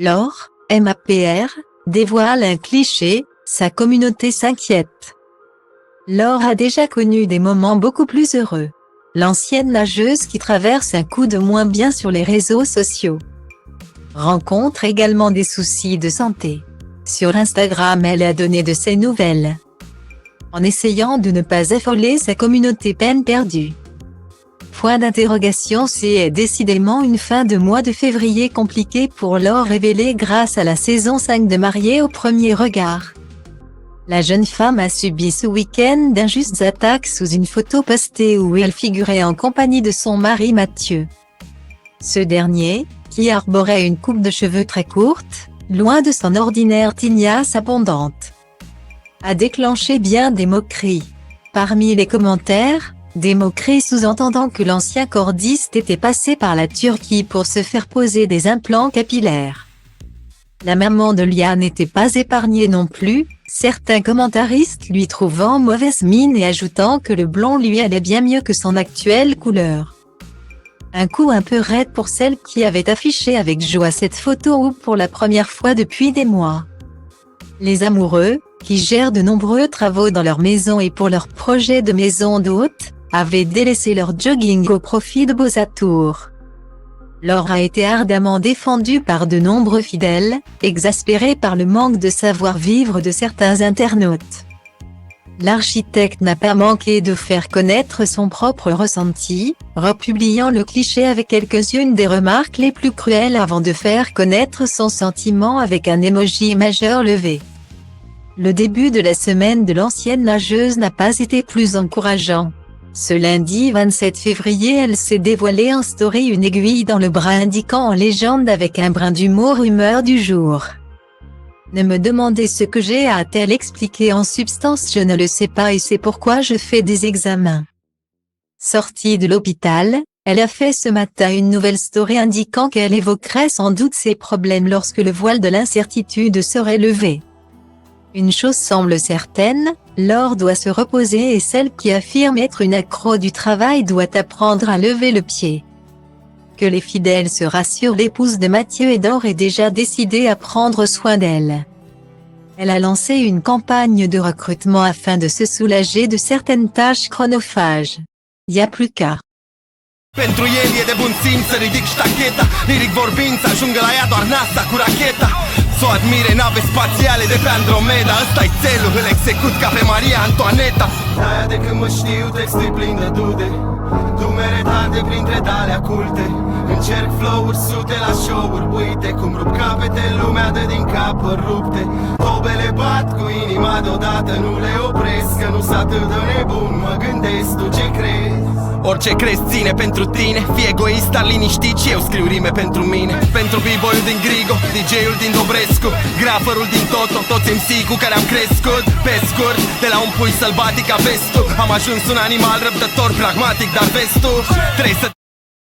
Laure, MAPR, dévoile un cliché, sa communauté s'inquiète. Laure a déjà connu des moments beaucoup plus heureux. L'ancienne nageuse qui traverse un coup de moins bien sur les réseaux sociaux rencontre également des soucis de santé. Sur Instagram, elle a donné de ses nouvelles, en essayant de ne pas affoler sa communauté peine perdue. Point d'interrogation, c'est décidément une fin de mois de février compliquée pour Laure, révélée grâce à la saison 5 de Mariée au premier regard. La jeune femme a subi ce week-end d'injustes attaques sous une photo postée où elle figurait en compagnie de son mari Mathieu. Ce dernier, qui arborait une coupe de cheveux très courte, loin de son ordinaire tignasse abondante, a déclenché bien des moqueries. Parmi les commentaires, des moqueries sous-entendant que l'ancien cordiste était passé par la Turquie pour se faire poser des implants capillaires. La maman de Lia n'était pas épargnée non plus, certains commentaristes lui trouvant mauvaise mine et ajoutant que le blond lui allait bien mieux que son actuelle couleur. Un coup un peu raide pour celle qui avait affiché avec joie cette photo où pour la première fois depuis des mois. Les amoureux, qui gèrent de nombreux travaux dans leur maison et pour leur projet de maison d'hôte, avaient délaissé leur jogging au profit de beaux atours. Laure a été ardemment défendue par de nombreux fidèles, exaspérés par le manque de savoir-vivre de certains internautes. L'architecte n'a pas manqué de faire connaître son propre ressenti, republiant le cliché avec quelques-unes des remarques les plus cruelles avant de faire connaître son sentiment avec un emoji majeur levé. Le début de la semaine de l'ancienne nageuse n'a pas été plus encourageant. Ce lundi 27 février, elle s'est dévoilée en story, une aiguille dans le bras indiquant en légende avec un brin d'humour: humeur du jour. Ne me demandez ce que j'ai, a-t-elle expliqué en substance, je ne le sais pas et c'est pourquoi je fais des examens. Sortie de l'hôpital, elle a fait ce matin une nouvelle story indiquant qu'elle évoquerait sans doute ses problèmes lorsque le voile de l'incertitude serait levé. Une chose semble certaine, Laure doit se reposer et celle qui affirme être une accro du travail doit apprendre à lever le pied. Que les fidèles se rassurent, l'épouse de Mathieu est d'ores et déjà décidée à prendre soin d'elle. Elle a lancé une campagne de recrutement afin de se soulager de certaines tâches chronophages. Y a plus qu'à. Pentru el e de bun simț să ridic ștacheta, liric vorbind să ajungă la ea doar NASA cu racheta. S-o admire nave spațiale de pe Andromeda, ăsta-i țelul, îl execut ca pe Maria Antoaneta. De-aia de când mă știu, textul plin de dude, dumere tante printre tale aculte. Încerc flow-uri sute la show-uri, uite cum rup capete, lumea dă din capări rupte. Tobele bat cu inima deodată, nu le opresc, că nu-s atât de nebun, mă gândesc, tu ce crezi? Orice crezi ține pentru tine, fii egoist, dar liniștit și eu scriu rime pentru mine. Pentru b-boy-ul din Grigo, DJ-ul din Dobrescu, graferul din Toto, toți MC cu care am crescut. Pe scurt, de la un pui sălbatic aveți tu, am ajuns un animal răbdător, pragmatic, dar vezi tu, trebuie să